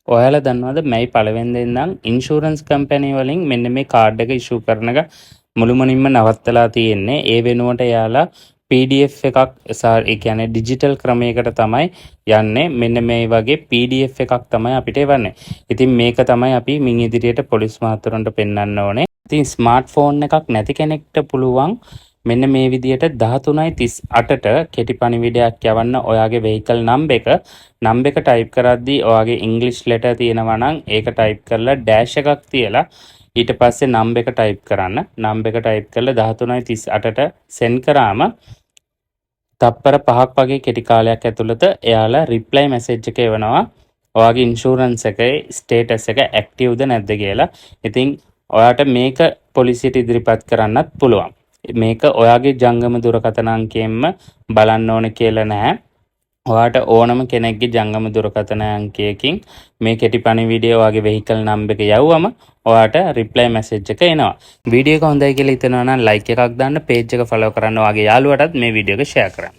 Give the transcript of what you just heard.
ඔයාලා දන්නවද මැයි පළවෙනිදා ඉඳන් ඉන්ෂුරන්ස් කම්පැනි වලින් මෙන්න මේ කාඩ් එක ඉෂුව කරන එක මුළුමනින්ම නවත්තලා තියෙන්නේ. ඒ වෙනුවට එයාලා PDF එකක් ඒ කියන්නේ ඩිජිටල් ක්‍රමයකට තමයි යන්නේ. මෙන්න මේ වගේ PDF එකක් තමයි අපිට එවන්නේ. ඉතින් මේක තමයි අපි මින් ඉදිරියට පොලිස් මහතුරුන්ට පෙන්වන්න ඕනේ. ඉතින් ස්මාර්ට්ෆෝන් එකක් නැති කෙනෙක්ට පුළුවන් මෙන්න මේ විදියට 13:38ට කෙටි පණිවිඩයක් යවන්න ඔයාගේ වෙහිකල් නම්බර් එක ටයිප් කරද්දී ඔයාගේ ඉංග්‍රීසි ලෙටර් තියෙනවා නම් ඒක ටයිප් කරලා ඩෑෂ් එකක් තියලා ඊට පස්සේ නම්බර් එක ටයිප් කරන්න. නම්බර් එක ටයිප් කරලා 13:38ට සෙන්ඩ් කරාම තප්පර 5ක් වගේ කෙටි කාලයක් ඇතුළත එයාලා රිප්ලයි මැසේජ් එක එවනවා. ඔයාගේ ඉන්ෂුරන්ස් එකේ ස්ටේටස් එක ඇක්ටිව්ද නැද්ද කියලා. ඉතින් ඔයාට මේක පොලිසියට ඉදිරිපත් කරන්නත් පුළුවන්. මේක ඔයාගේ ජංගම දුරකථන අංකයෙන්ම බලන්න ඕන කියලා නැහැ. ඔයාට ඕනම කෙනෙක්ගේ ජංගම දුරකථන අංකයකින් මේ කෙටි පණිවිඩය ඔයාගේ වෙහිකල් නම්බර් එක යවුවම ඔයාට රිප්ලයි මැසේජ් එක එනවා. වීඩියෝ එක හොඳයි කියලා හිතනවා නම් ලයික් එකක් දාන්න, පේජ් එක ෆලෝ කරන්න, ඔයාගේ යාළුවටත් මේ වීඩියෝ එක ෂෙයා කරන්න.